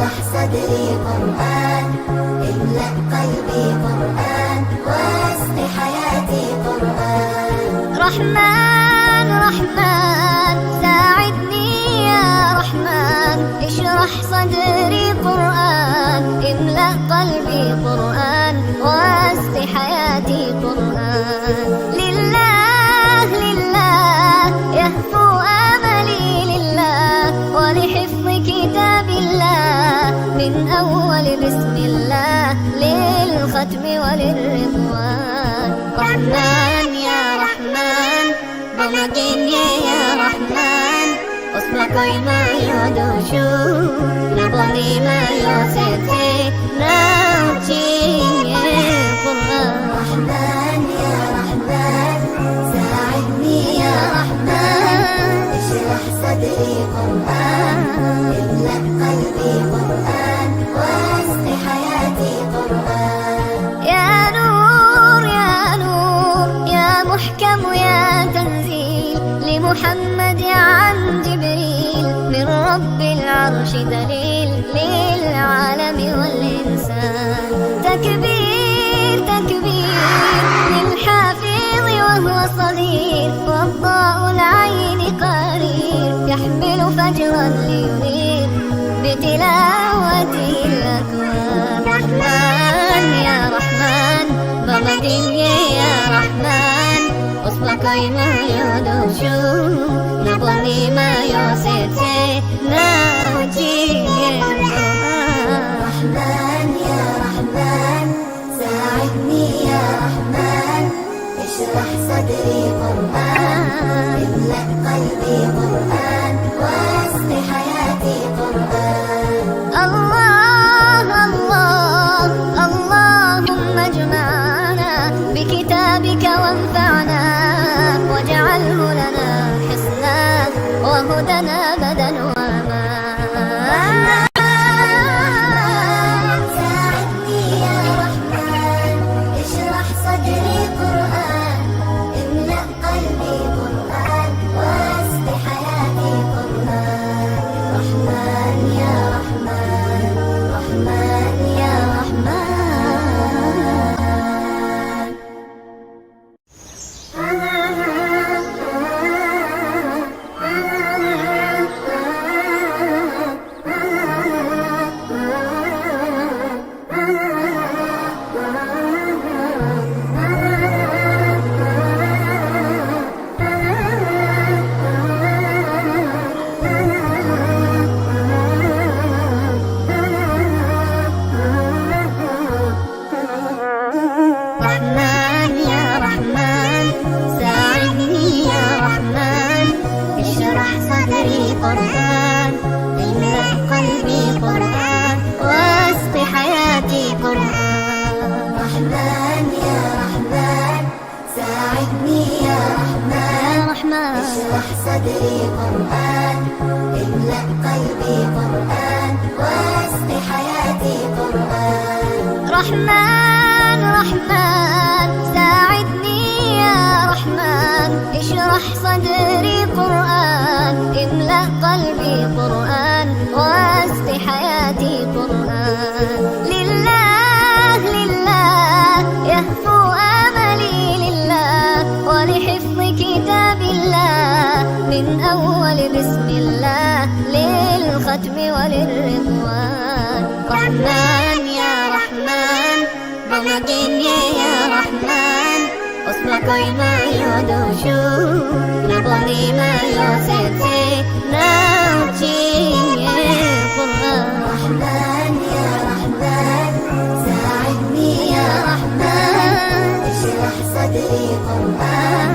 اشرح صدري قرآن، املأ قلبي قرآن، واسق حياتي قرآن. رحمن رحمن ساعدني يا رحمن، اشرح صدري قرآن، املأ قلبي قرآن، واسق حياتي قرآن. لله لله يهفو آملي لله، ولحفظ كتاب الله من أول بسم الله للختم وللرضوان. رحمن يا رحمن بمجيني يا رحمن، أصبحي ما يدوشو نبني ما يوسيتي ناوتيني قرآن. رحمن يا رحمن ساعدني يا رحمن، اشرح صدري قرآن، املأ قلبي قرآن، واسق حياتي قرآن. يا نور يا نور يا محكم يا تنزيل، لمحمد عن جبريل، من رب العرش دليل للعالم والإنسان. تكبير تكبير للحافظ وهو صغير، وضاء العين قرير، يحمل فجرا لينير بتلاوته الأكوان. رحمن يا رحمن بمديني يا رحمن، أصبحي ما يدوشو نبني ما يوسيتي ناوتيني قرآن. رحمن يا رحمن ساعدني يا رحمن، اشرح صدري قرآن، املأ قلبي قرآن، واسق حياتي قرآن. الله الله اللهم اجمعنا بكتابك وانفعنا، واجعله لنا حسنا وهدنا أبدا وأمان. ساعدني يا رحمن اشرح صدري قرآن، املأ قلبي قرآن، واسق حياتي قرآن. رحمن يا رحمن رحمن يا رحمن. رحمن يا رحمن ساعدني يا رحمن، اشرح صدري قرآن، املأ قلبي قرآن، واسق حياتي قرآن. رحمن يا رحمن ساعدني يا رحمن، اشرح صدري قرآن، املأ قلبي قرآن، واسق حياتي قرآن. رحمن رحمن ساعدني يا رحمن، اشرح صدري قرآن، املأ قلبي قرآن، واسق حياتي قرآن. لله لله يهفو آملي لله، ولحفظ كتاب الله من أول بسم الله للختم وللرضوان. رحمن يا رحمن بمجيني يا رحمن، أصبحي ما يدوشو نبني ما يوسيتي ناوتيني قرآن. رحمن يا رحمن ساعدني يا رحمن، اشرح صدري قرآن،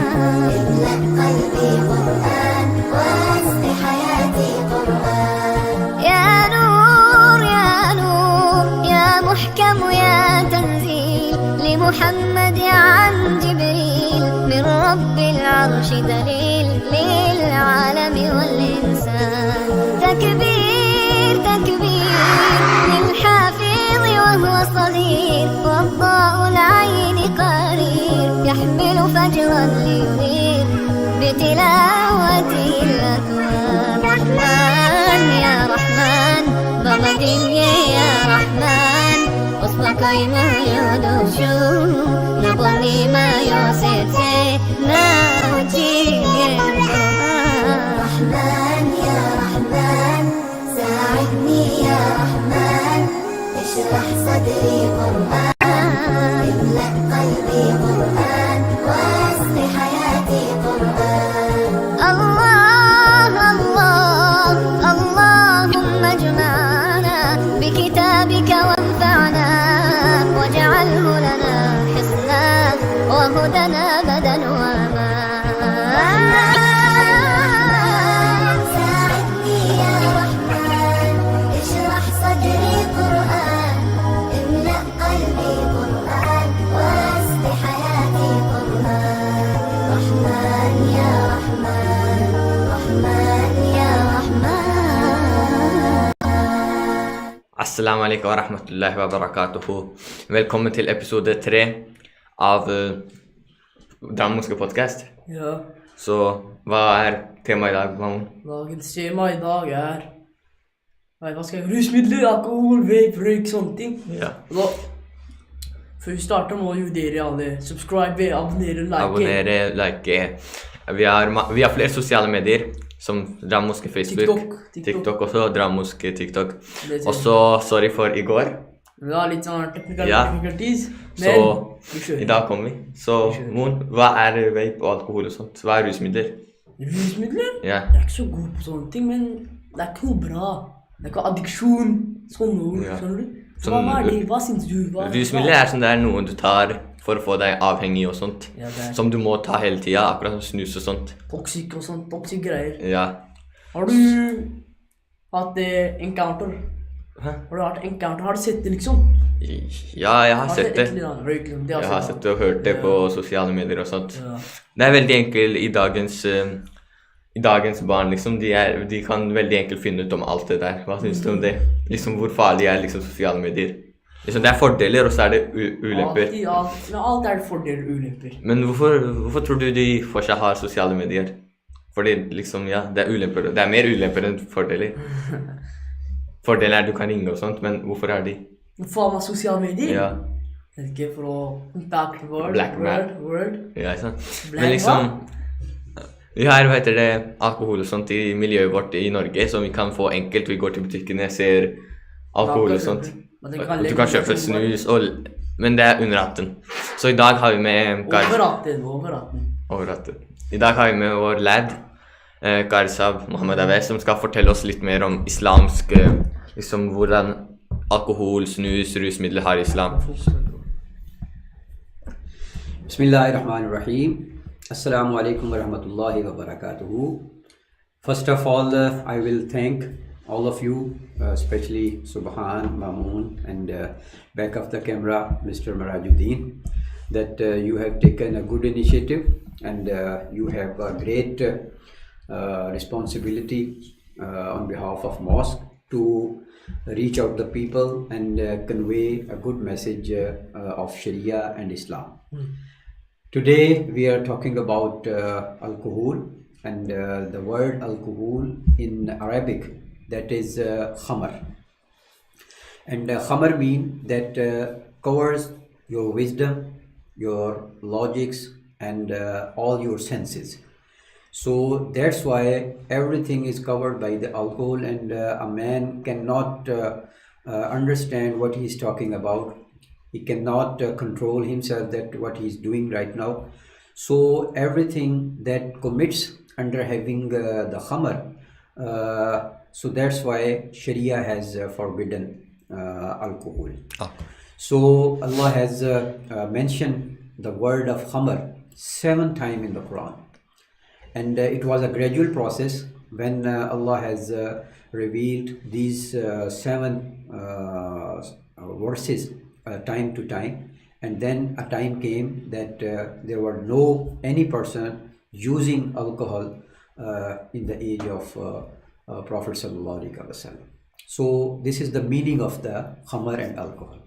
املأ قلبي قرآن، واسق حياتي قرآن. يا نور يا نور يا محكم يا تنزيل، لمحمد عن جبريل، من رب العرش دليل للعالم والإنسان. تكبير تكبير للحافظ وهو صغير، وضاء العين قرير، يحمل فجرا لينير بتلاوته الأكوان. رحمن يا رحمن بمجيني وجيني يا رحمن وصبكي ما يدوشو نبني ما يوسيتي ناوجيني رحمن يا رحمن ساعدني يا رحمن اشرح صدري قرآن املأ قلبي قرآن واسق حياتي قرآن الله الله اللهم اجمعنا بكتابك وانفعنا واجعله لنا حسنا وهدنا أبدا ساعدني يا رحمن اشرح صدري قرآن املأ قلبي قرآن واسق حياتي قرآن رحمن يا رحمن رحمن يا رحمن Assalamu alaikum wa rahmatullahi wa barakatuhu. Velkommen til episode 3 av Drammen Moske podcast. Ja, Så hva temaet I dag, Mahmoud? dagens tema I dag hva skal jeg, rusmidler, alkohol, vape, røyk, sånne ting. Ja. Og da, før vi starter må jo dere alle subscribe, abonnere, like. Abonnere, like. Vi har flere sosiale medier, som Drammen Moske Facebook, TikTok også, Drammen Moske TikTok. Og så, sorry for I går. Ja, litt sånn technical difficulties, Så vi kjører. I dag kommer vi. Så, Mohn, hva vape og alkohol og sånt? Hva rusmidler? Rusmidler? Ja. Jeg ikke så god på sånne ting, men det ikke noe bra. Det ikke addiksjon, sånne ord, Ja. skjønner du? Sånn- Hva det? Hva synes du? Rusmidler sånn noe du tar for å få deg avhengig og sånt. Ja, det Som du må ta hele tiden, akkurat som snus og sånt. toxic og sånn, toxic greier. Ja. Har du hatt encounter? Hæ? Har du hatt encounter? Har du sett det liksom? Ja, jeg har sett det. Røyk, det Jeg har sett det og hørt det på sosiale medier og sånt. Ja. Det veldig enkelt I dagens barn, liksom. De kan veldig enkelt finne ut om alt det der. Hva synes du om det? Liksom, hvor farlig liksom sosiale medier? Liksom, det fordeler, og så det ulemper. Alt fordeler og ulemper. Men hvorfor tror du de fortsatt har sosiale medier? Fordi liksom, ja, det ulemper. Det mer ulemper enn fordeler. Fordeler du kan ringe og sånt, men hvorfor har de? Faen meg sosiale medier? Ja. Det ikke for å back word. Ja, sant. Men liksom, vi har, alkohol og sånt I miljøet vårt I Norge, som vi kan få enkelt. Vi går til butikkene, ser alkohol og sånt. Du kan kjøpe snus, men det under 18. Så I dag har vi med over 18. I dag har vi med vår lærd, Karsab Mohammed Aves, som skal fortelle oss litt mer om islamsk, liksom hvordan alkohol, snus, rusmidler har islam. Bismillahirrahmanirrahim. Assalamu alaikum wa rahmatullahi wa barakatuhu. First of all, I will thank all of you, especially Subhan, Mamoon, and back of the camera, Mr. Marajuddin, that you have taken a good initiative and you have a great responsibility on behalf of Moske to reach out the people and convey a good message of Sharia and Islam. Today we are talking about alcohol, and the word alcohol in Arabic, that is khamar. And khamar means that covers your wisdom, your logics, and all your senses. So that's why everything is covered by the alcohol, and a man cannot understand what he's talking about. He cannot control himself that what he's doing right now. So everything that commits under having the khamar, so that's why Sharia has forbidden alcohol. So Allah has mentioned the word of khamar 7 times in the Quran. And it was a gradual process when Allah has revealed these 7 verses time to time, and then a time came that there were any person using alcohol in the age of Prophet sallallahu alaihi wasallam. So this is the meaning of the khamar and alcohol.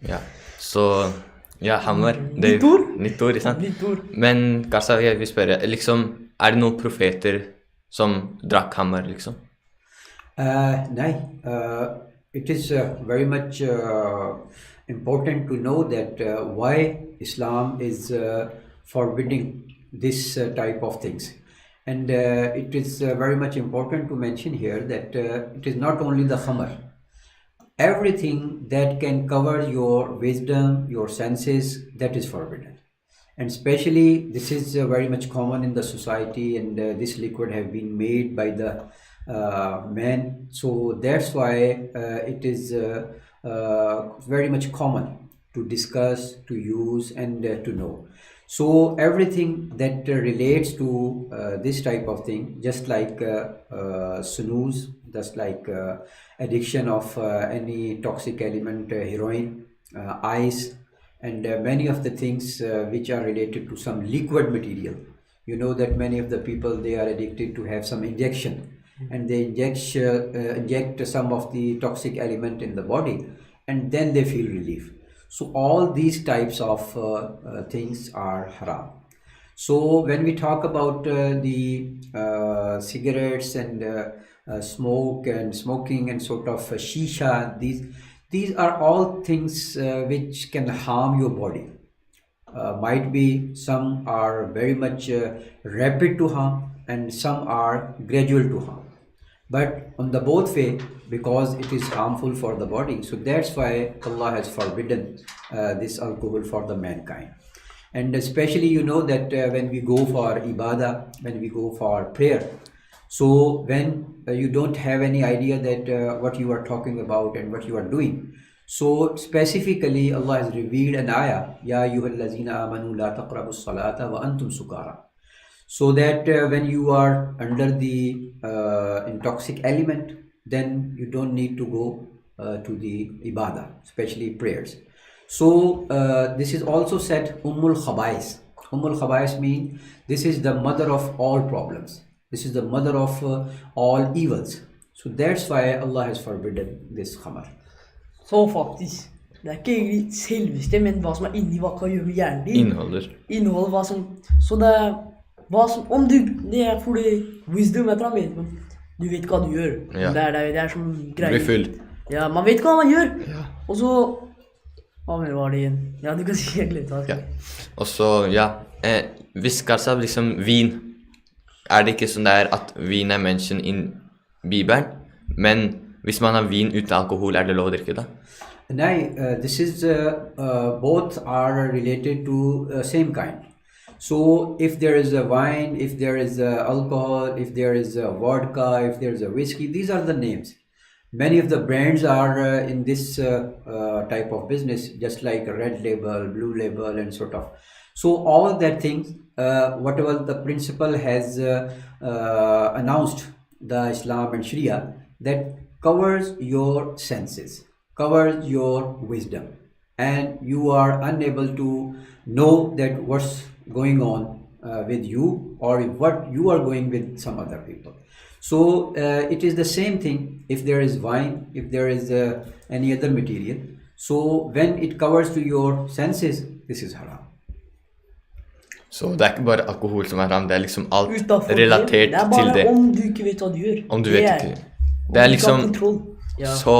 Ja, så ja, hammer. Det nytt ord, sant? Men Karsa, jeg vil spørre, liksom, det noen profeter som drakk hammer, liksom? Nei, it is very much important to know that why Islam is forbidding this type of things. And it is very much important to mention here that it is not only the khamr. Everything that can cover your wisdom, your senses, that is forbidden. And especially this is very much common in the society, and this liquid have been made by the men. So that's why it is very much common to discuss, to use, and to know. So everything that relates to this type of thing, just like snooze, just like addiction of any toxic element, heroin, ice, and many of the things which are related to some liquid material. You know that many of the people, they are addicted to have some injection, and they inject some of the toxic element in the body, and then they feel relief. So all these types of things are haram. So when we talk about the cigarettes and smoking and sort of shisha, these are all things which can harm your body. Might be some are very much rapid to harm, and some are gradual to harm. But on the both way, because it is harmful for the body, so that's why Allah has forbidden this alcohol for the mankind. And especially, you know that when we go for ibadah, when we go for prayer, so when you don't have any idea that what you are talking about and what you are doing, so specifically Allah has revealed an ayah, Ya ayyuhallazina amanu la taqrabus salata wa antum sukara. So that when you are under the intoxic element, then you don't need to go to the ibadah, especially prayers. So this is also said Ummul Khabais. Ummul Khabais means this is the mother of all problems. This is the mother of all evils. So that's why Allah has forbidden this khamar. Så faktisk, det er ikke egentlig selveste, men hva som er inni hva kan gjøre med hjernen din. Innholdet, hva som, så det er, hva som, om du, det er fordi wisdom er med, men du vet hva du gjør. Ja. Det er som greier. Du blir full. Ja, man vet hva man gjør. Ja. Og så, hva mer var det igjen? Ja, du kan si jeg glemte det. Ja. Og så, ja, hvis kanskje liksom vin, er det ikke sånn der at vin er mention in Bibelen, men hvis man har vin uten alkohol, er det lov å drikke da? No, this is both are related to same kind. So if there is a wine, if there is alcohol, if there is a vodka, if there is a whiskey, these are the names. Many of the brands are in this type of business, just like a red label, blue label, and sort of. So all that things, whatever the principle has announced, the Islam and Sharia, that covers your senses, covers your wisdom, and you are unable to know that what's going on with you, or what you are going with some other people. So it is the same thing if there is wine, if there is any other material. So when it covers to your senses, this is haram. Så det er ikke bare alkohol som er haram, det er liksom alt Utenfor relatert det er bare til det. om du ikke vet hva du gjør. Om du vet ikke. Det er liksom, Ja. så,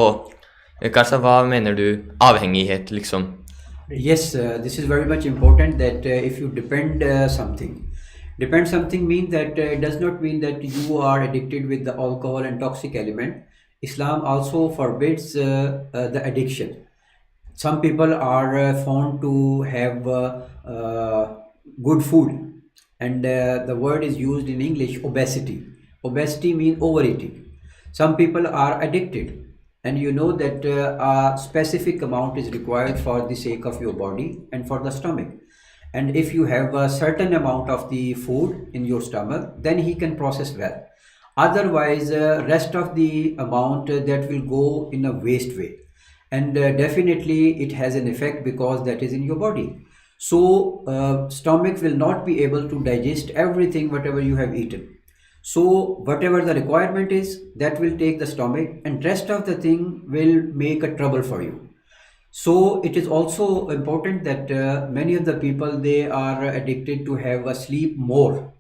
kanskje hva mener du, avhengighet liksom? Yes, this is very much important that if you depend something means that it does not mean that you are addicted with the alcohol and toxic element. Islam also forbids the addiction. Some people are found to have good food, and the word is used in English, obesity. Obesity means overeating. Some people are addicted, and you know that a specific amount is required for the sake of your body and for the stomach. And if you have a certain amount of the food in your stomach, then he can process well. Otherwise, rest of the amount that will go in a waste way. And definitely it has an effect because that is in your body. So stomach will not be able to digest everything whatever you have eaten. So whatever the requirement is, that will take the stomach, and rest of the thing will make a trouble for you. So it is also important that many of the people, they are addicted to have a sleep more.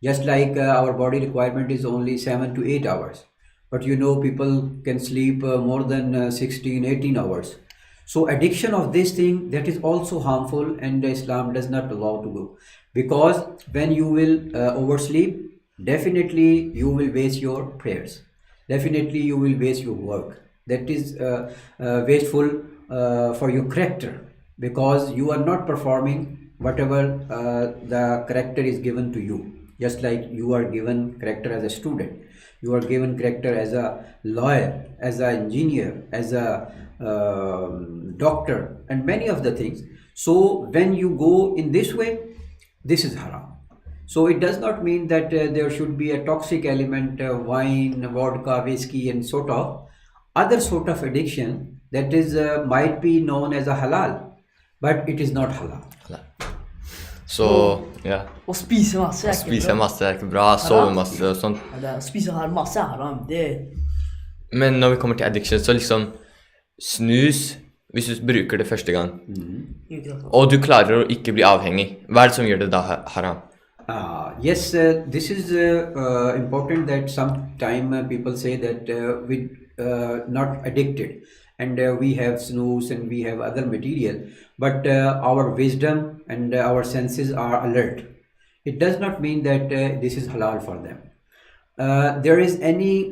Just like our body requirement is only 7 to 8 hours. but people can sleep more than 16, 18 hours. So addiction of this thing, that is also harmful, and Islam does not allow to go, because when you will oversleep, definitely you will waste your prayers, definitely you will waste your work. That is wasteful for your character, because you are not performing whatever the character is given to you. Just like you are given character as a student, you are given character as a lawyer, as an engineer, as a doctor, and many of the things. So when you go in this way, this is haram. So it does not mean that there should be a toxic element, wine, vodka, whiskey, and sort of other sort of addiction that is might be known as a halal, but it is not halal. Så ja. Å spise masse er ikke Spise bra. masse er ikke bra, sove masse og sånt. Ja, det er å spise her masse er haram. Men når vi kommer til addiction, så liksom snus, hvis du bruker det første gang, og du klarer å ikke bli avhengig, hva er det som gjør det da haram? Yes, this is important, that sometime people say that we not addicted, and we have snooze and we have other material, but our wisdom and our senses are alert. It does not mean that this is halal for them. There is any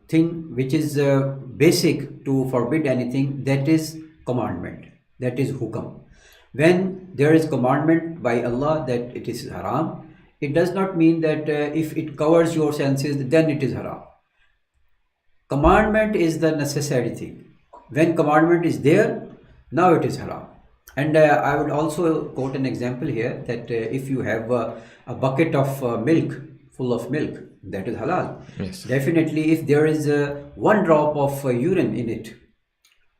thing which is basic to forbid anything, that is commandment, that is hukam. When there is commandment by Allah that it is haram, it does not mean that if it covers your senses, then it is haram. Commandment is the necessary thing. When commandment is there, now it is haram. And I would also quote an example here, that if you have a bucket of milk, full of milk, that is halal. Yes. Definitely, if there is one drop of urine in it,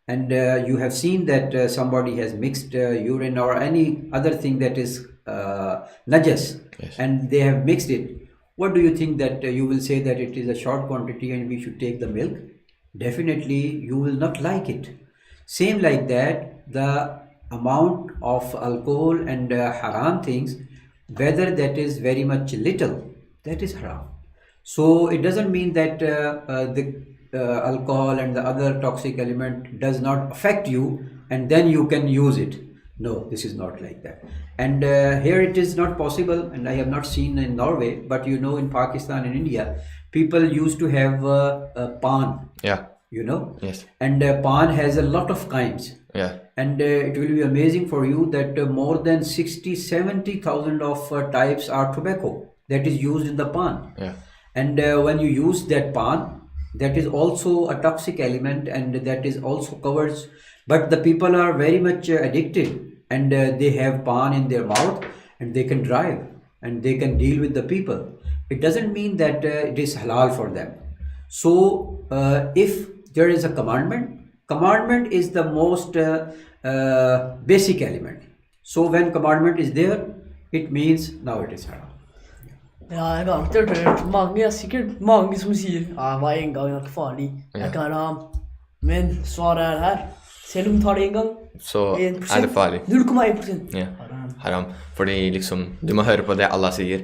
and you have seen that somebody has mixed urine or any other thing that is najas, Yes. and they have mixed it, what do you think that you will say that it is a short quantity and we should take the milk? Definitely you will not like it. Same like that, the amount of alcohol and haram things, whether that is very much little, that is haram. So it doesn't mean that the alcohol and the other toxic element does not affect you and then you can use it. No, this is not like that. And here it is not possible, and I have not seen in Norway, but in Pakistan and India, people used to have pan, Yeah. Yes. Yes. And pan has a lot of kinds. Yeah. And it will be amazing for you that more than 60,000-70,000 of types are tobacco that is used in the pan. Yeah. And when you use that pan, that is also a toxic element, and that is also covers. But the people are very much addicted, and they have pan in their mouth, and they can drive, and they can deal with the people. It doesn't mean that it is halal for them. So if there is a commandment is the most basic element. So when commandment is there, it means now it is haram. Ja, jeg har alltid hørt mange, sikkert mange som sier ja, hva en gang er ikke farlig, det er ikke haram. Men svaret er her. Selv om du tar det en gang, Så 1%, er det farlig. 0,1%. Ja. Haram. Haram. Fordi liksom, du må høre på det Allah sier.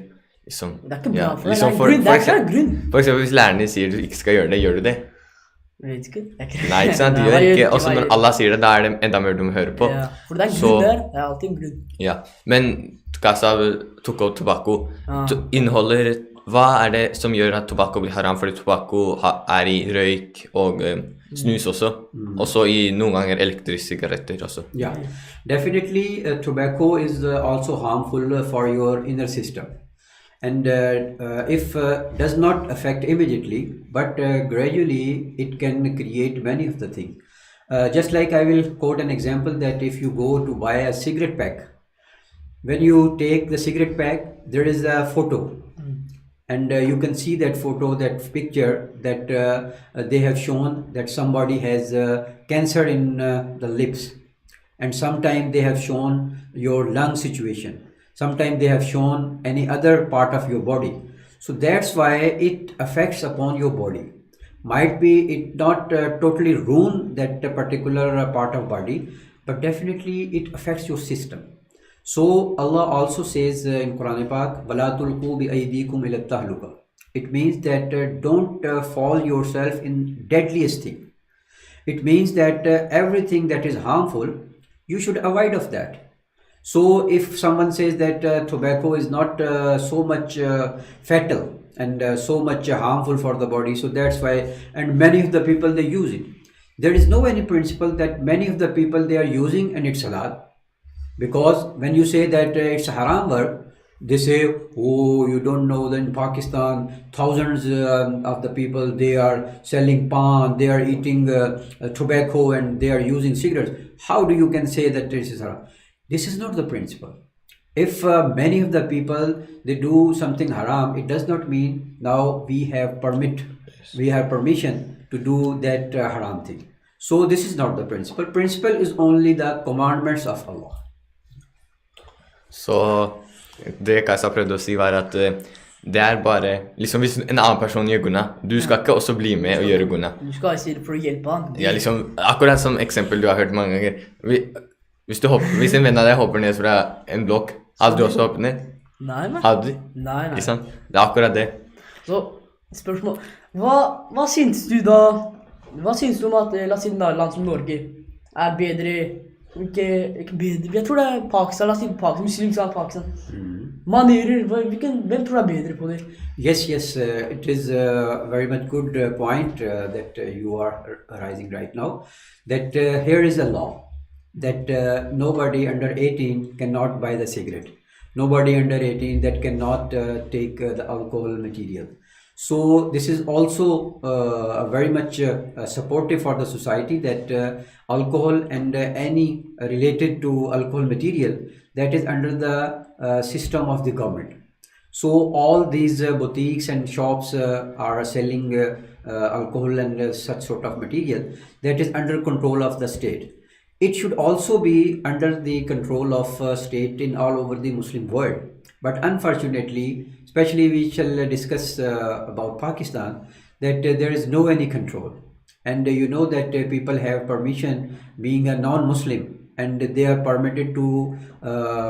Liksom, Det er ikke bra ja, for deg, liksom det er en grunn, det er ikke en grunn. For eksempel hvis læreren din sier du ikke skal gjøre det, gjør du det? Jeg vet ikke. Nei, ikke sant? Du Nei, gjør jeg ikke. vet Også når hva Allah sier det, da er det enda mer du må høre på. Ja, for det er en Så- grunn der, det er alltid en grunn. Ja, men Kasa tok opp tobakko. Ja. Inneholder, hva er det som gjør at tobakko blir haram? Fordi tobakko er i røyk og snus også. Også i noen ganger elektriske sigaretter også. Yeah, definitely tobacco is also harmful for your inner system, and if does not affect immediately, but gradually it can create many of the things. Just like I will quote an example, that if you go to buy a cigarette pack, when you take the cigarette pack, there is a photo, and you can see that photo, that picture, that they have shown that somebody has cancer in the lips, and sometimes they have shown your lung situation, sometimes they have shown any other part of your body. So that's why it affects upon your body. Might be it not totally ruin that particular part of body, but definitely it affects your system. So Allah also says in Quran Pak, وَلَا تُلْقُوا بِأَيْدِيكُمْ إِلَى التَّهْلُكَةِ. It means that don't fall yourself in deadliest thing. It means that everything that is harmful, you should avoid of that. So if someone says that tobacco is not so much fatal and so much harmful for the body, so that's why, and many of the people they use it. There is no any principle that many of the people they are using and it's halal. Because when you say that it's haram work, they say, oh, you don't know that in Pakistan, thousands of the people, they are selling pan, they are eating tobacco and they are using cigarettes. How do you can say that this is haram? This is not the principle. If many of the people, they do something haram, it does not mean now we have permission to do that haram thing. So this is not the principle. Principle is only the commandments of Allah. Så det Kajsa prøvde å si var at det bare liksom hvis en annen person gjør guna, du skal ikke også bli med og gjøre guna. Du skal si det for å hjelpe han. Ja, liksom, akkurat som eksempel du har hørt mange ganger. Hvis en venn av deg hopper ned fra en blokk, hadde du også hoppet ned? Nei, men. Hadde du? Nei. Ikke sant? Det er akkurat det. Så, spørsmål. Hva synes du da? Hva synes du om at, la oss si land som Norge er bedre, ikke bedre, jeg tror det er Pakistan, la oss si Pakistan, muslimsk land Pakistan. Manerer, hvem tror du er bedre på det? Yes, it is a very much good point that you are raising right now. That here is a law that nobody under 18 cannot buy the cigarette. Nobody under 18 that cannot take the alcohol material. So this is also very much supportive for the society that alcohol and any related to alcohol material that is under the system of the government. So all these boutiques and shops are selling alcohol and such sort of material that is under control of the state. It should also be under the control of state in all over the Muslim world. But unfortunately, especially we shall discuss about Pakistan, that there is no any control. And you know that people have permission being a non-Muslim and they are permitted to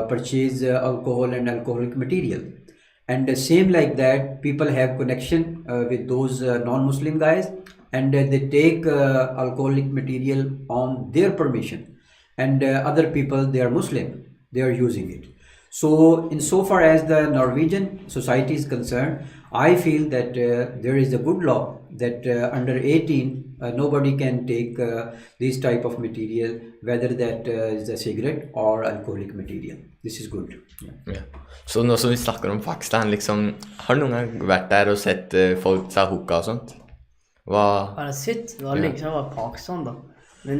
purchase alcohol and alcoholic material. And same like that, people have connection with those non-Muslim guys and they take alcoholic material on their permission. And other people, they are Muslim, they are using it. So insofar as the Norwegian society is concerned, I feel that there is a good law that under 18 nobody can take this type of material, whether that is a cigarette or alcoholic material. This is good. Ja. Så nå som vi snakker om Pakistan, liksom, har du noen gang vært der og sett folk ta hukka og sånt? Har jeg sett? Det var lenge siden jeg var i Pakistan da. Men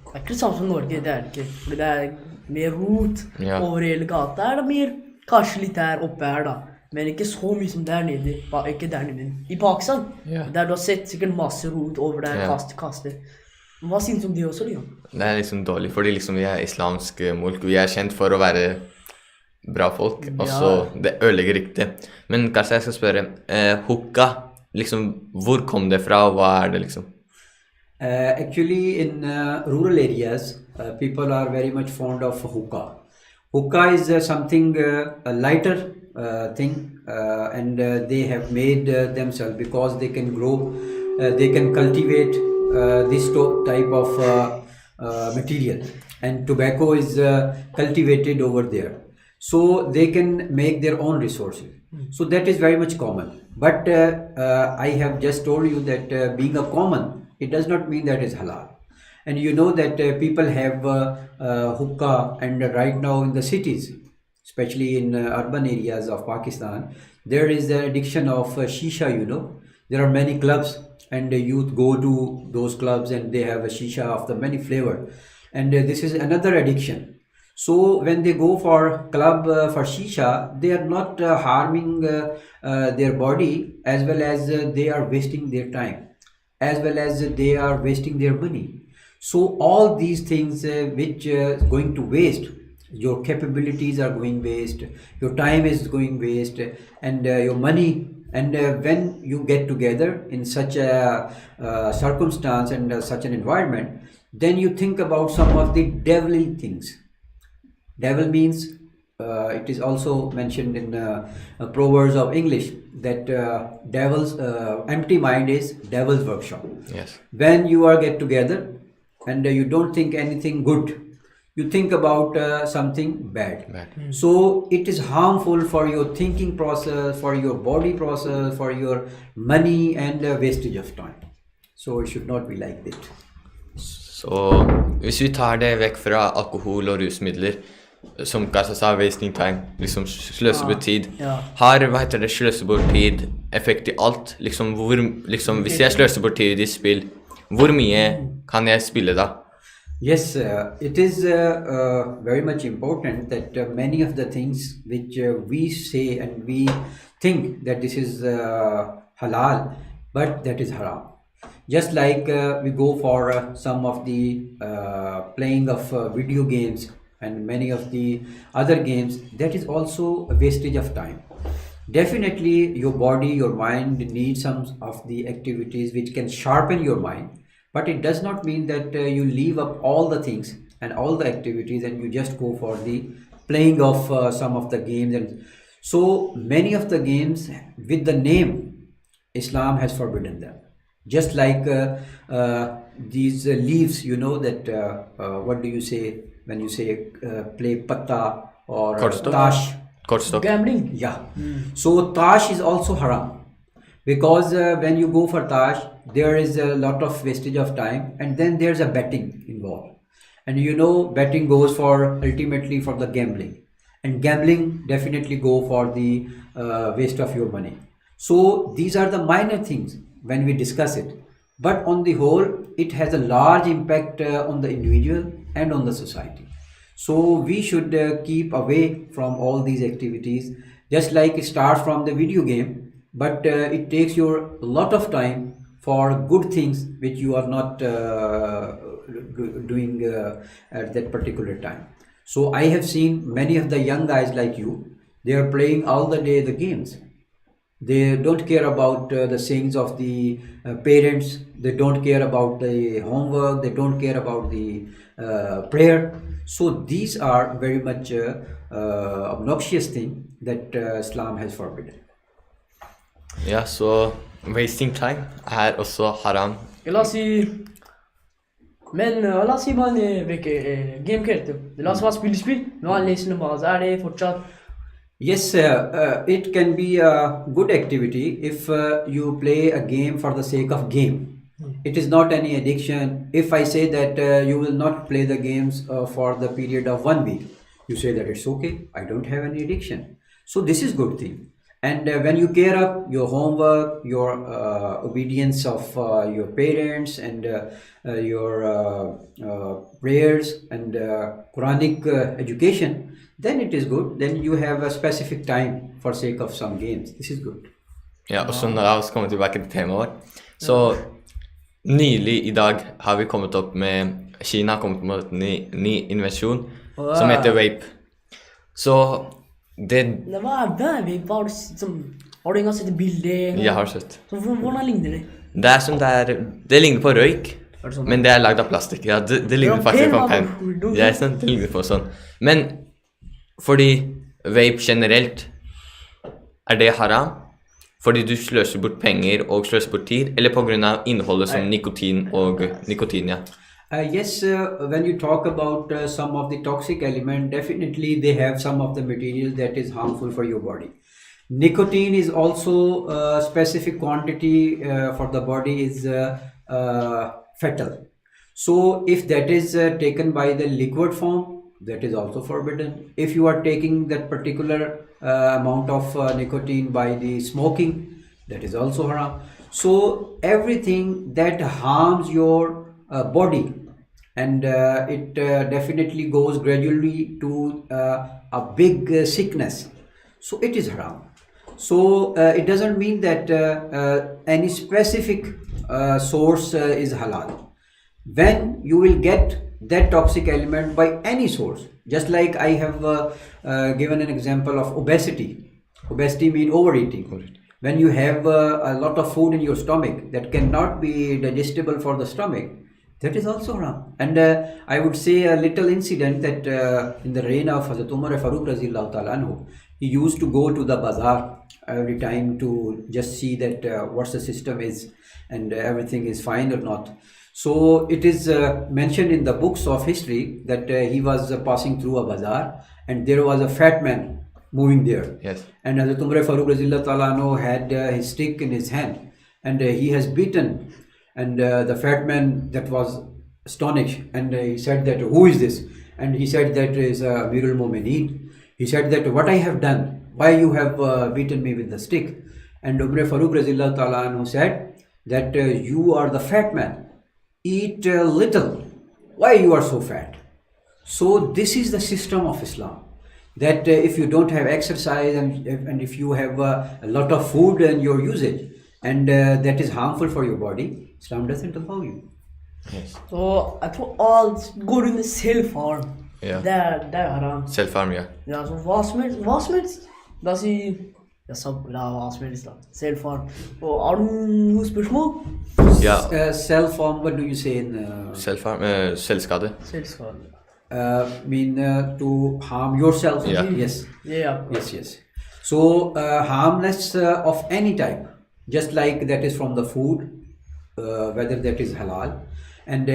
det er ikke det samme som Norge, det er det ikke. Fordi det er mer rot over hele gata. Det er det mer, kanskje litt her oppe her da. Men ikke så mye som der nede, ikke der nede. I Pakistan, der du har sett sikkert masse rot over der, kaste. Hva synes du om det også, Leon? Det er liksom dårlig, fordi liksom vi er islamsk mulk, vi er kjent for å være bra folk, og så det ødelegger riktig. Men kanskje jeg skal spørre, hukka, liksom, hvor kom det fra, og hva er det liksom? Actually, in rural areas, people are very much fond of hookah. Hookah is something a lighter thing, and they have made themselves because they can grow, they can cultivate this type of material, and tobacco is cultivated over there, so they can make their own resources. So that is very much common. But I have just told you that being a common, it does not mean that is halal. And you know that people have hookah, and right now in the cities, especially in urban areas of Pakistan, there is the addiction of shisha, you know. There are many clubs and youth go to those clubs and they have a shisha of the many flavor. And this is another addiction. So when they go for club for shisha, they are not harming their body, as well as they are wasting their time, as well as they are wasting their money. So all these things which going to waste, your capabilities are going waste, your time is going waste, and your money. And when you get together in such a circumstance and such an environment, then you think about some of the devilly things. Devil means it is also mentioned in proverbs of English that devil's empty mind is devil's workshop. Yes. When you are get together and you don't think anything good, you think about something bad. So it is harmful for your thinking process, for your body process, for your money, and wastage of time. So it should not be like that. Så hvis vi tar det vekk fra alkohol og rusmidler, som Kassa sa, wasting time, liksom sløse bort tid. Har, sløse bort tid effekt i alt? Liksom, hvis jeg sløser bort tid i spill, hvor mye kan jeg spille da? Yes, it is very much important that many of the things which we say and we think that this is halal, but that is haram. Just like we go for some of the playing of video games and many of the other games, that is also a wastage of time. Definitely your body, your mind needs some of the activities which can sharpen your mind, but it does not mean that you leave up all the things and all the activities and you just go for the playing of some of the games. And so many of the games with the name, Islam has forbidden them. Just like these leaves, you know that what do you say when you say play patta or tash? Gambling. Yeah. So tash is also haram, because when you go for tash, there is a lot of wastage of time, and then there's a betting involved, and you know betting goes for ultimately for the gambling, and gambling definitely go for the waste of your money. So these are the minor things when we discuss it, but on the whole it has a large impact on the individual and on the society. So we should keep away from all these activities, just like it starts from the video game, but it takes your a lot of time for good things which you are not doing at that particular time. So I have seen many of the young guys like you, they are playing all the day the games. They don't care about the sayings of the parents, they don't care about the homework, they don't care about the prayer. So these are very much obnoxious thing that Islam has forbidden. Ja, så wasting time også haram. La oss si man vekker gamekveld. La oss bare spille spill. Nå han leser noe bra, så det fortsatt. Yes, it can be a good activity if you play a game for the sake of game. It is not any addiction. If I say that you will not play the games for the period of 1 week, you say that it's okay, I don't have any addiction. So this is good thing. And when you care up your homework, your obedience of your parents and your prayers and Quranic education, then it is good. Then you have a specific time for sake of some games. This is good. Ja, og så la oss komme tilbake til temaet vårt. Så nylig i dag har vi kommet opp med, Kina har kommet med en ny invention som heter vape. Så det var vape, har du en gang sett bildet? Jeg har sett. Så hvordan ligner det? Det er som det ligner på røyk, men det er lagd av plastikk. Ja, det ligner faktisk på en penn. Ja, det ligner på sånn. Men fordi vape generelt, det haram? Fordi du sløser bort penger og sløser bort tid, eller på grunn av innholdet som nikotin og nikotin, ja? Yes, when you talk about some of the toxic elements, definitely they have some of the material that is harmful for your body. Nicotine is also a specific quantity for the body is fatal. So if that is taken by the liquid form, that is also forbidden. If you are taking that particular amount of nicotine by the smoking, that is also haram. So everything that harms your body and it definitely goes gradually to a big sickness, so it is haram. So it doesn't mean that any specific source is halal. When you will get that toxic element by any source, just like I have given an example of obesity. Obesity means overeating. When you have a lot of food in your stomach that cannot be digestible for the stomach, That is also haram. And I would say a little incident that in the reign of Hazrat Umar Farooq Razillahu Ta'ala anhu, he used to go to the bazaar every time to just see that what the system is and everything is fine or not. So it is mentioned in the books of history that he was passing through a bazaar and there was a fat man moving there. Yes. And Hazrat Umar Farooq Razillahu Ta'ala anhu had his stick in his hand and he has beaten. And the fat man that was astonished and he said that who is this? And he said that is Amirul Mu'mineen. He said that what I have done, why you have beaten me with the stick? And Umar Farooq Razillahu Ta'ala anhu said that you are the fat man. Eat little. Why you are so fat? So this is the system of Islam. That if you don't have exercise and if you have a lot of food in your usage and that is harmful for your body, Islam doesn't allow you. Yes. So I thought all go to the self-harm. Ja. Det är haram. Self-harm, ja. Ja, så vad som helst. Da sier jeg sa hva som helst da. Self-harm. Og har du noen spørsmål? Ja. Self-harm, what do you say in... Self-harm, selvskade. Selvskade. Mean to harm yourself? Yeah. Yes. Yeah. Yes. So harmless of any type, just like that is from the food, whether that is halal. And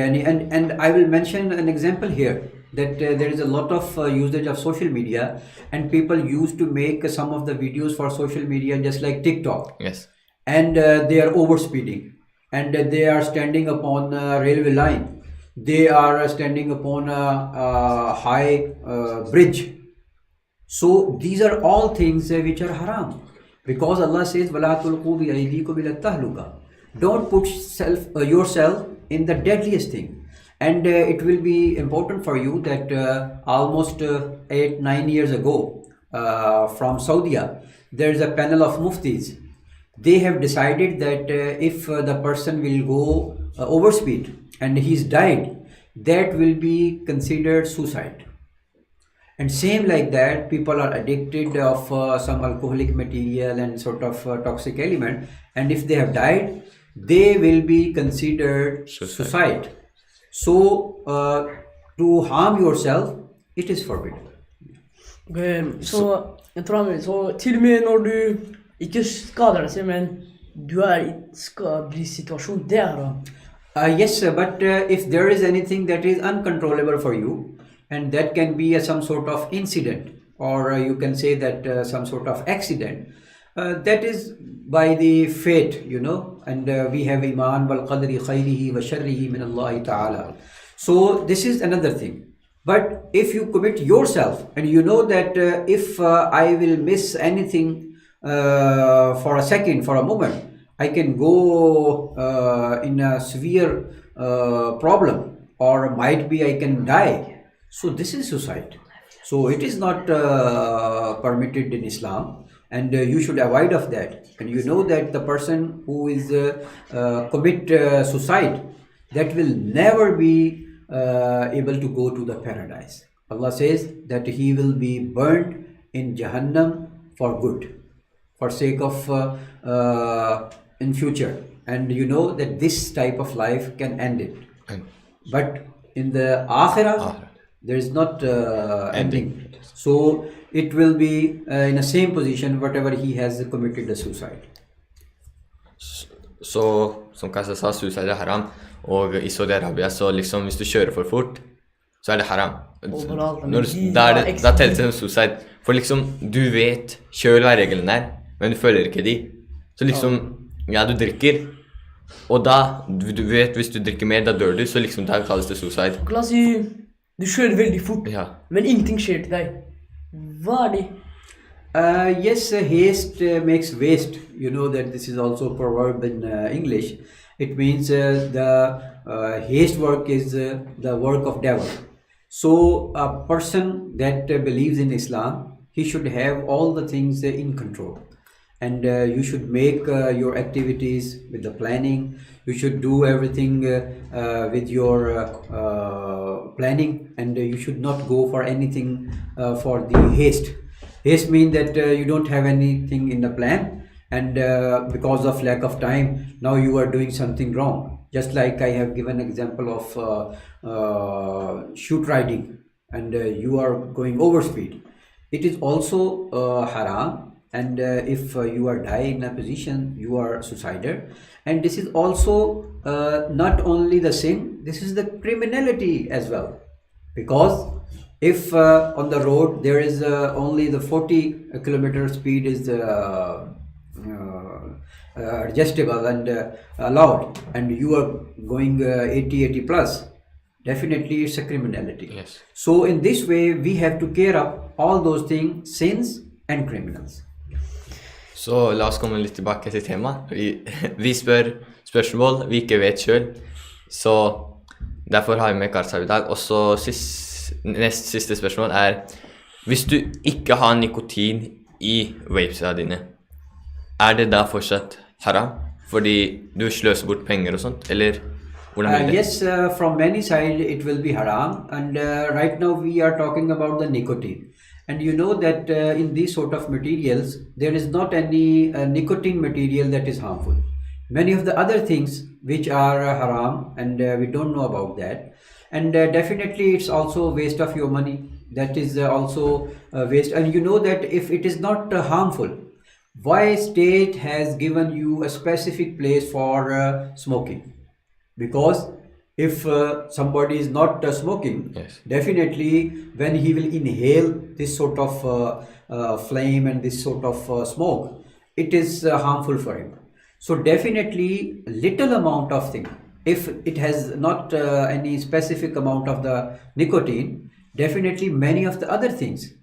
I will mention an example here that there is a lot of usage of social media and people used to make some of the videos for social media just like TikTok. Yes. And they are overspeeding and they are standing upon a railway line. They are standing upon a high bridge. So these are all things which are haram. Because Allah says, وَلَا تُلْقُوا بِأَيْدِيكُمْ إِلَى التَّهْلُكَةِ. Don't put yourself in the deadliest thing. And it will be important for you that almost 8-9 years ago from Saudi, there is a panel of muftis. They have decided that if the person will go overspeed and he's died, that will be considered suicide. And same like that, people are addicted of some alcoholic material and sort of toxic element, and if they have died, they will be considered suicide. So to harm yourself, it is forbidden. Okay, så jeg tror så til og med når du ikke skader deg, men du er i skadelig situasjon, det er haram. Yes, but if there is anything that is uncontrollable for you, and that can be some sort of incident, or you can say that some sort of accident, that is by the fate, you know, and we have iman wal qadri khayrihi wa sharrihi min Allah ta'ala. So this is another thing. But if you commit yourself and you know that if I will miss anything for a second, for a moment, I can go in a severe problem, or might be I can die. So this is suicide. So it is not permitted in Islam, and you should avoid of that. And you know that the person who is commit suicide, that will never be able to go to the paradise. Allah says that he will be burned in Jahannam for good, for sake of in future. And you know that this type of life can end it. But in the Akhirah, there is not ending. So it will be in the same position whatever he has committed the suicide. Så som Kassa sa, suicide er haram. Og i Saudi-Arabia så liksom hvis du kjører for fort, så er det haram. Da teller det som suicide. For liksom du vet, kjør hva reglene er, men du følger ikke de. Så liksom, ja du drikker, og da, du vet hvis du drikker mer, da dør du, så liksom da kalles det suicide. La oss si, du kjører veldig fort, men ingenting skjer til deg. Hva er det? Yes, haste makes waste. You know that this is also a proverb in English. It means the haste work is the work of devil. So a person that believes in Islam, he should have all the things in control. And you should make your activities with the planning. You should do everything with your planning, and you should not go for anything for the haste. Haste means that you don't have anything in the plan, and because of lack of time, now you are doing something wrong. Just like I have given example of shoot riding, and you are going over speed. It is also haram, and if you are die in a position, you are suicider. And this is also not only the sin, this is the criminality as well. Because if on the road there is only the 40 kilometer speed is adjustable and allowed, and you are going 80 plus, definitely it's a criminality. Yes. So in this way we have to care up all those things, sins and criminals. Så la oss komme litt tilbake til temaet. Vi spør spørsmål vi ikke vet selv, så derfor har vi med Karlshav i dag. Og så nest siste spørsmål hvis du ikke har nikotin i vapesa dine, det da fortsatt haram? Fordi du sløser bort penger og sånt, eller hvordan det? Yes, from many sides it will be haram, and right now we are talking about the nicotine. And you know that in these sort of materials, there is not any nicotine material that is harmful. Many of the other things which are haram, and we don't know about that. And definitely it's also waste of your money. That is also waste. And you know that if it is not harmful, why state has given you a specific place for smoking? Because if somebody is not smoking, yes, definitely when he will inhale this sort of flame and this sort of smoke, it is harmful for him. So definitely little amount of thing, if it has not any specific amount of the nicotine, definitely many of the other things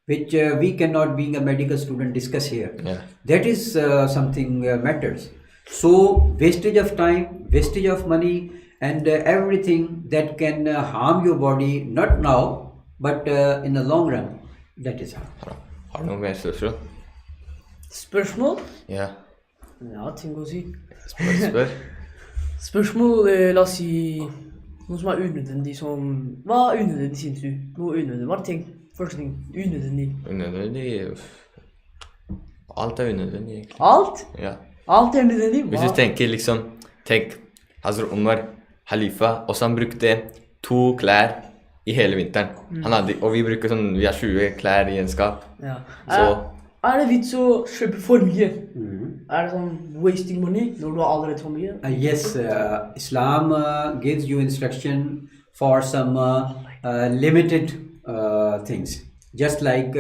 which we cannot, being a medical student, discuss here. Yeah. That is something matters. So wastage of time, wastage of money, and everything that can harm your body, not now, but in the long run, that is harm. Har du noe mer spørsmål? Spørsmål? Ja. Ja, ting å si. Spør. Spørsmål, la oss si noe som unødvendig, som... Hva unødvendig, synes du? Noe unødvendig, hva tenkt? Første ting, unødvendig. Unødvendig? Alt unødvendig, egentlig. Alt? Ja. Alt unødvendig? Hvis du tenker liksom, tenk Hazrat Umar, Halifa, og så han brukte 2 klær i hele vinteren. Han hadde, og vi bruker sånn, vi har 20 klær i en skap. Ja. Så... det vits å kjøpe for mye? Det sånn wasting money når du har allerede for mye? Yes, Islam gives you instruction for some limited things. Just like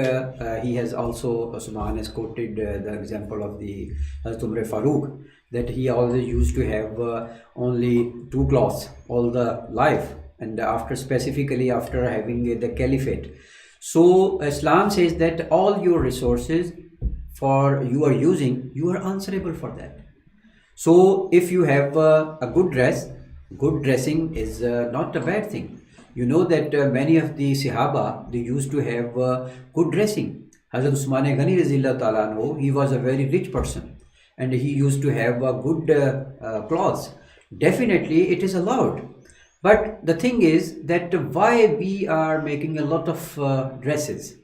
he has also, Usman has quoted the example of the Hazrat Umar Farooq, that he always used to have only 2 cloths all the life, and specifically after having the caliphate. So Islam says that all your resources for you are using, you are answerable for that. So if you have a good dress, good dressing is not a bad thing. You know that many of the Sahaba, they used to have good dressing. Hazrat Usman Ghani Razillah Ta'ala anhu, he was a very rich person, and he used to have good clothes. Definitely it is allowed. But the thing is that why we are making a lot of dresses?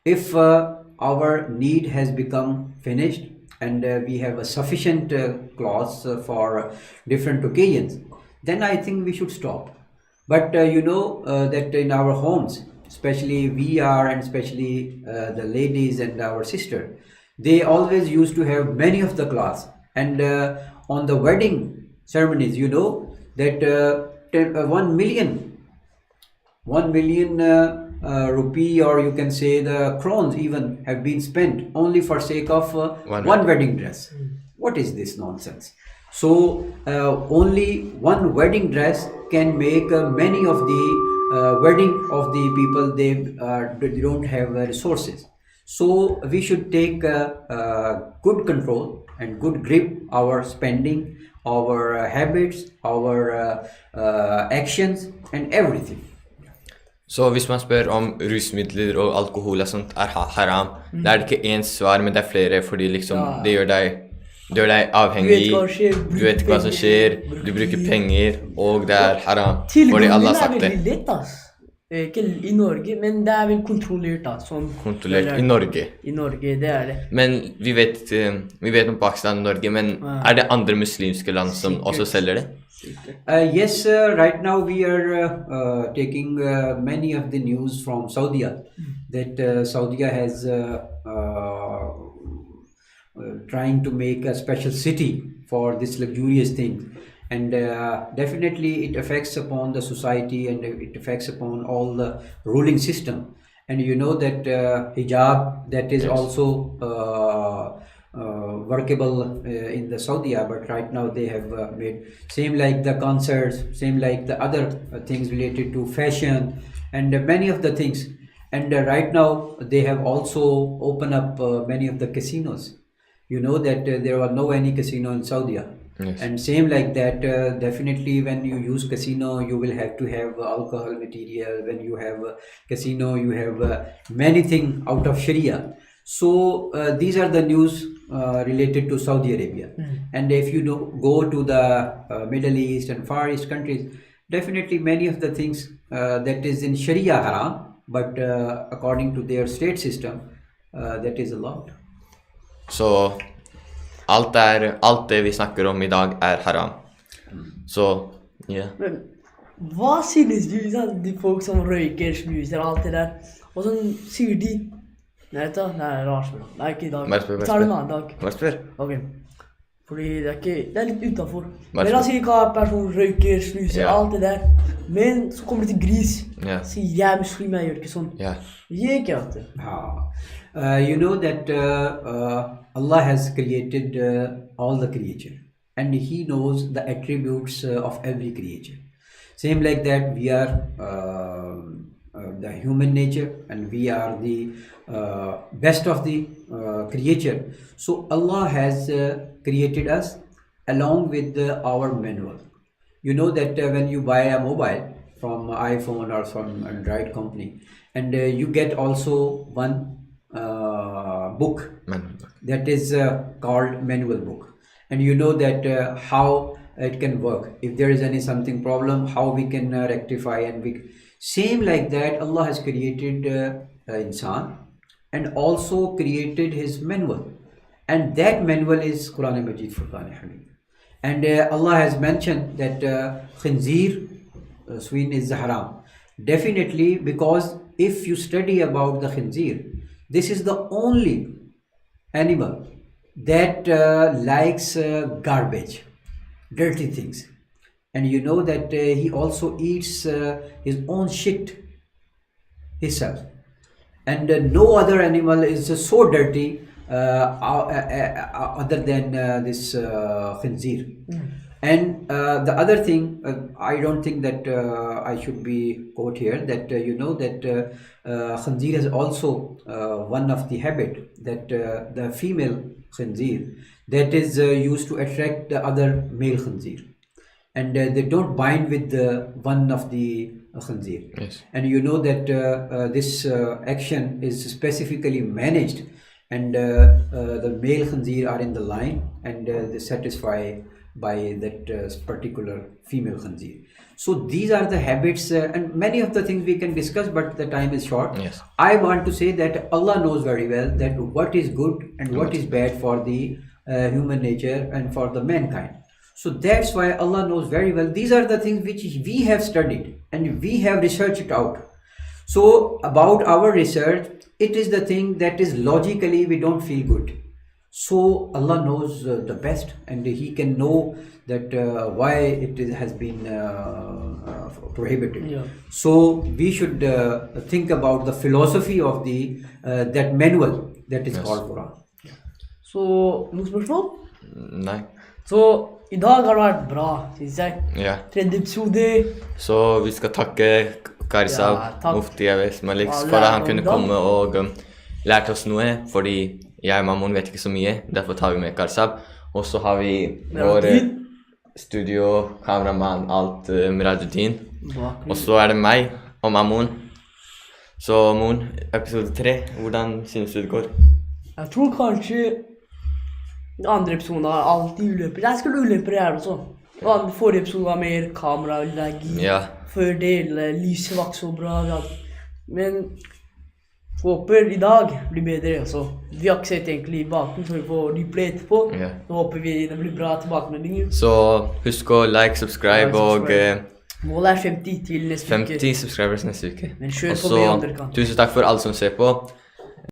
If our need has become finished and we have a sufficient clothes for different occasions, then I think we should stop. But you know that in our homes, especially we are, and especially the ladies and our sister, they always used to have many of the clothes. And on the wedding ceremonies, you know that 1 million rupee, or you can say the crowns even, have been spent only for sake of one wedding dress. What is this nonsense? So only one wedding dress can make many of the wedding of the people, they don't have resources. So we should take good control and good grip our spending, our habits, our actions and everything. Så hvis man spør om rusmidler og alkohol og sånt haram, det ikke én svar, men det flere, fordi liksom det gjør deg avhengig, du vet hva som skjer, du bruker penger, og det haram, fordi Allah har sagt det. Veldig lett, ass. Ikke i Norge, men det vel kontrollert da. Sånn, Kontrollert i Norge. I Norge, det det. Men vi vet om Pakistan og Norge, men det andre muslimske land som også selger det? Yes, right now we are taking many of the news from Saudi that Saudi has trying to make a special city for this luxurious thing, and definitely it affects upon the society and it affects upon all the ruling system. And you know that hijab, that is also workable in the Saudi, but right now they have made same like the concerts, same like the other things related to fashion and many of the things. And right now they have also opened up many of the casinos. You know that there was no any casino in Saudi. Yes. And same like that, definitely when you use casino, you will have to have alcohol material. When you have casino, you have many things out of Sharia. So these are the news related to Saudi Arabia. And if you go to the Middle East and Far East countries, definitely many of the things that is in Sharia haram, but according to their state system, that is allowed. Så alt det vi snakker om i dag haram. Så, ja. Men hva synes du, de folk som røyker, snuser og alt det der, og så sier de, nei, det er rart, det er ikke i dag, vi tar det en annen dag. Bare spør. Ok, fordi det er litt utenfor. Men la oss si hva person røyker, snuser, alt det der, men så kommer det til gris, sier jeg er muslim, jeg gjør ikke sånn. Det gjør ikke alt det. You know that Allah has created all the creature, and He knows the attributes of every creature. Same like that, we are the human nature, and we are the best of the creature. So Allah has created us along with our manual. You know that when you buy a mobile from iPhone or from Android company, and you get also one book that is called manual book, and you know that how it can work, if there is any something problem, how we can rectify, and we same like that Allah has created insan and also created his manual, and that manual is Quran Majid, Furqan Hamid. And Allah has mentioned that khinzir, swine, is haram, definitely, because if you study about the khinzir, this is the only animal that likes garbage, dirty things. And you know that he also eats his own shit himself. And no other animal is so dirty other than this khinzir. And the other thing, I don't think that I should be quote here, that you know that khinzir is also one of the habit, that the female khinzir, that is used to attract the other male khinzir, and they don't bind with one of the khinzir. Yes. And you know that this action is specifically managed, and the male khinzir are in the line, and they satisfy by that particular female khinzir. So these are the habits, and many of the things we can discuss, but the time is short. Yes. I want to say that Allah knows very well that what is good and what is bad for the human nature and for the mankind. So that's why Allah knows very well. These are the things which we have studied and we have researched out. So about our research, it is the thing that is logically we don't feel good. So Allah knows the best, and He can know that why it has been prohibited. Yeah. So we should think about the philosophy of the that manual that is called Quran. Så, noen spørsmål? Nei. Så, i dag har det vært bra, synes jeg. Ja. Tredje episode. Så vi skal takke Karisab, takk. Mufti Aves Maliks, for at han kunne komme og lært oss noe, fordi jeg og Mamun vet ikke så mye, derfor tar vi med Karisab. Og så har vi vår studio, kameramann, alt Mirajuddin. Og så er det meg og Mamun. Så Moon, episode 3, hvordan synes du det går? Jeg tror kanskje andre episoden har alltid ulemper. Jeg skulle ulemper her også. Og forrige episode var mer kamera, leggi, før det, lyset var ikke så bra. Men håper i dag blir bedre, altså. Vi har ikke sett egentlig baken, så vi får replay etterpå. Så håper vi det blir bra tilbakemeldinger. Så husk å like, subscribe og... Målet 50 til neste uke. 50 subscribers neste uke. Men kjør på med andre kan. Tusen takk for alle som ser på.